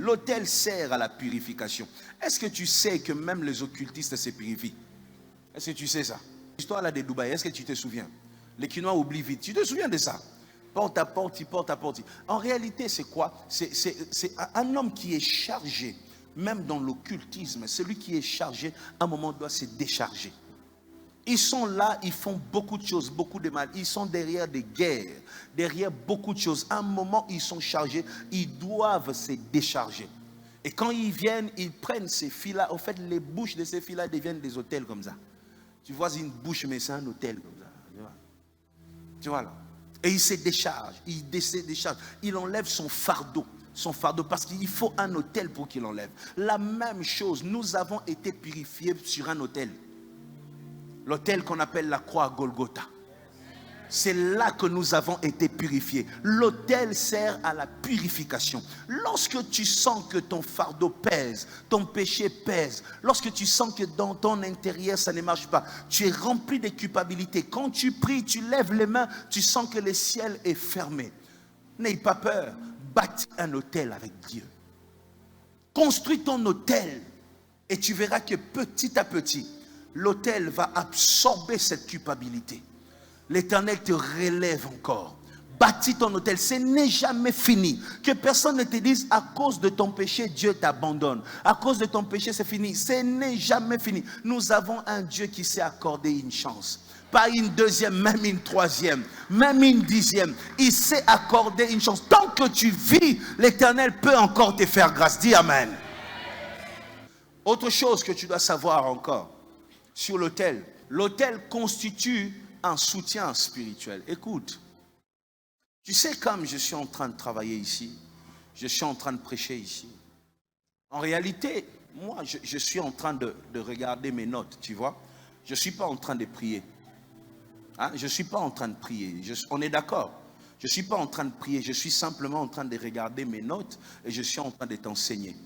L'autel sert à la purification. Est-ce que tu sais que même les occultistes se purifient? Est-ce que tu sais ça? L'histoire là de Dubaï, est-ce que tu te souviens? Les Quinois oublient vite. Tu te souviens de ça? Porte à porte, porte à porte. En réalité, c'est quoi? C'est un homme qui est chargé, même dans l'occultisme, celui qui est chargé, à un moment doit se décharger. Ils sont là, ils font beaucoup de choses, beaucoup de mal. Ils sont derrière des guerres, derrière beaucoup de choses. À un moment, ils sont chargés, ils doivent se décharger. Et quand ils viennent, ils prennent ces filles-là. En fait, les bouches de ces filles-là deviennent des hôtels comme ça. Tu vois une bouche, mais c'est un hôtel comme ça. Tu vois là. Et il se décharge, il enlève son fardeau, parce qu'il faut un autel pour qu'il enlève. La même chose, nous avons été purifiés sur un autel. L'autel qu'on appelle la croix à Golgotha. C'est là que nous avons été purifiés. L'autel sert à la purification. Lorsque tu sens que ton fardeau pèse, ton péché pèse, lorsque tu sens que dans ton intérieur ça ne marche pas, tu es rempli de culpabilité. Quand tu pries, tu lèves les mains, tu sens que le ciel est fermé. N'aie pas peur, bâtis un autel avec Dieu. Construis ton autel et tu verras que petit à petit, l'autel va absorber cette culpabilité. L'Éternel te relève encore. Bâtis ton autel. Ce n'est jamais fini. Que personne ne te dise à cause de ton péché, Dieu t'abandonne. À cause de ton péché, c'est fini. Ce n'est jamais fini. Nous avons un Dieu qui s'est accordé une chance. Pas une deuxième, même une troisième, même une dixième. Il s'est accordé une chance. Tant que tu vis, l'Éternel peut encore te faire grâce. Dis Amen. Autre chose que tu dois savoir encore sur l'autel. L'autel constitue un soutien spirituel. Écoute, tu sais, comme je suis en train de travailler ici, je suis en train de prêcher ici. En réalité, moi, je suis en train de regarder mes notes, tu vois. Je ne suis pas en train de prier. Hein? Je ne suis pas en train de prier. On est d'accord? Je ne suis pas en train de prier. Je suis simplement en train de regarder mes notes et je suis en train de t'enseigner.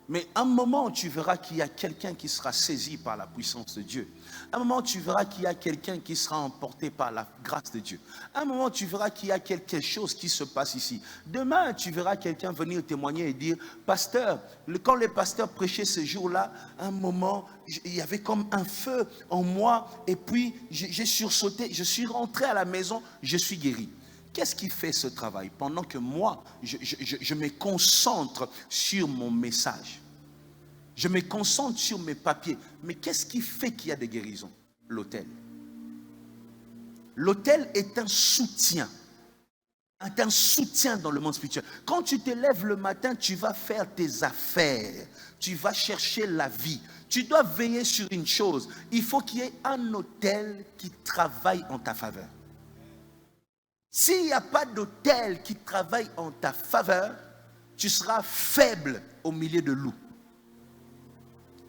Mais à un moment, tu verras qu'il y a quelqu'un qui sera saisi par la puissance de Dieu. À un moment, tu verras qu'il y a quelqu'un qui sera emporté par la grâce de Dieu. À un moment, tu verras qu'il y a quelque chose qui se passe ici. Demain, tu verras quelqu'un venir témoigner et dire, pasteur, quand le pasteur prêchait ce jour-là, à un moment, il y avait comme un feu en moi et puis j'ai sursauté, je suis rentré à la maison, je suis guéri. Qu'est-ce qui fait ce travail? Pendant que moi, je me concentre sur mon message. Je me concentre sur mes papiers. Mais qu'est-ce qui fait qu'il y a des guérisons? L'autel. L'autel est un soutien. Un soutien dans le monde spirituel. Quand tu te lèves le matin, tu vas faire tes affaires. Tu vas chercher la vie. Tu dois veiller sur une chose. Il faut qu'il y ait un autel qui travaille en ta faveur. S'il n'y a pas d'autel qui travaille en ta faveur, tu seras faible au milieu de loups.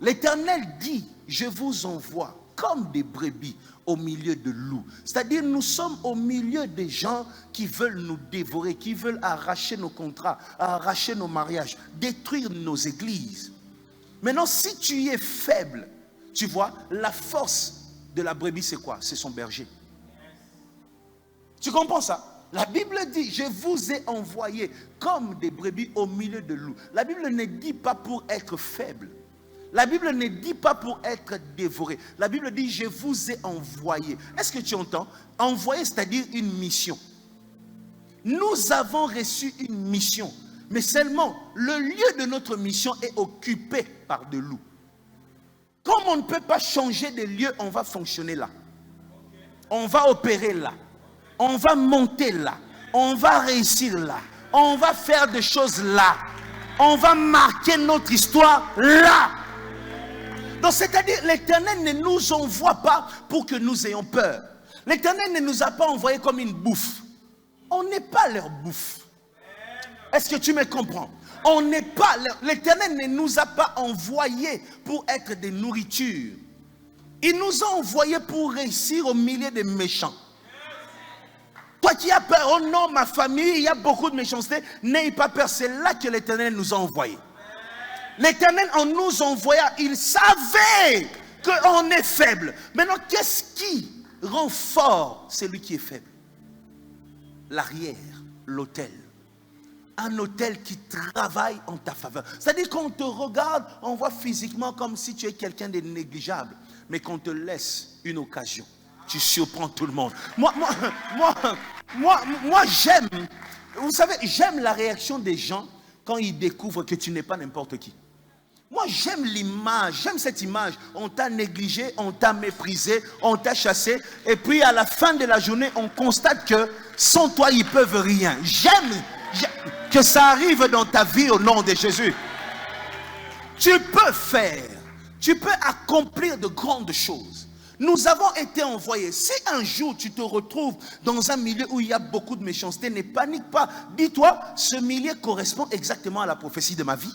L'Éternel dit, je vous envoie comme des brebis au milieu de loups. C'est-à-dire, nous sommes au milieu des gens qui veulent nous dévorer, qui veulent arracher nos contrats, arracher nos mariages, détruire nos églises. Maintenant, si tu es faible, tu vois, la force de la brebis, c'est quoi? C'est son berger. Tu comprends ça? La Bible dit, je vous ai envoyé comme des brebis au milieu de loups. La Bible ne dit pas pour être faible. La Bible ne dit pas pour être dévoré. La Bible dit, je vous ai envoyé. Est-ce que tu entends? Envoyer, c'est-à-dire une mission. Nous avons reçu une mission. Mais seulement, le lieu de notre mission est occupé par des loups. Comme on ne peut pas changer de lieu, on va fonctionner là. On va opérer là. On va monter là. On va réussir là. On va faire des choses là. On va marquer notre histoire là. Donc, c'est-à-dire, l'Éternel ne nous envoie pas pour que nous ayons peur. L'Éternel ne nous a pas envoyés comme une bouffe. On n'est pas leur bouffe. Est-ce que tu me comprends? On n'est pas l'Éternel ne nous a pas envoyés pour être des nourritures. Il nous a envoyés pour réussir au milieu des méchants. Toi qui as peur, oh non, ma famille, il y a beaucoup de méchanceté, n'ayez pas peur, c'est là que l'Éternel nous a envoyés. L'Éternel, en nous envoyant, il savait qu'on est faible. Maintenant, qu'est-ce qui rend fort celui qui est faible? L'arrière, l'autel. Un hôtel qui travaille en ta faveur. C'est-à-dire qu'on te regarde, on voit physiquement comme si tu es quelqu'un de négligeable. Mais qu'on te laisse une occasion. Tu surprends tout le monde. Moi, j'aime, vous savez, j'aime la réaction des gens quand ils découvrent que tu n'es pas n'importe qui. Moi, j'aime l'image, j'aime cette image. On t'a négligé, on t'a méprisé, on t'a chassé. Et puis, à la fin de la journée, on constate que sans toi, ils ne peuvent rien. J'aime que ça arrive dans ta vie au nom de Jésus. Tu peux faire, tu peux accomplir de grandes choses. Nous avons été envoyés. Si un jour tu te retrouves dans un milieu où il y a beaucoup de méchanceté, ne panique pas. Dis-toi, ce milieu correspond exactement à la prophétie de ma vie.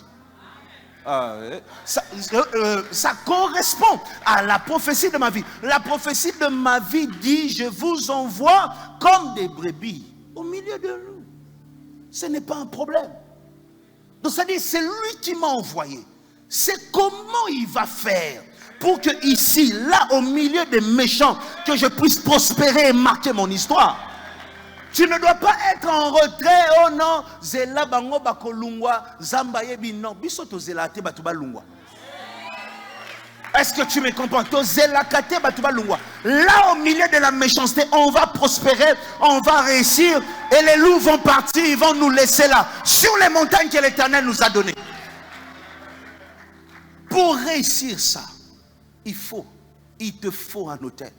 Ça correspond à la prophétie de ma vie. La prophétie de ma vie dit: je vous envoie comme des brebis au milieu de nous. Ce n'est pas un problème. Donc ça dit, c'est lui qui m'a envoyé. C'est comment il va faire pour que ici, là, au milieu des méchants, que je puisse prospérer et marquer mon histoire. Tu ne dois pas être en retrait. Oh non, zela bango bakolungwa, zamba yebi non, bisoto zela te batuba lungwa. Est-ce que tu me comprends? Là, au milieu de la méchanceté, on va prospérer, on va réussir, et les loups vont partir, ils vont nous laisser là, sur les montagnes que l'Éternel nous a données. Pour réussir ça, il te faut un hôtel.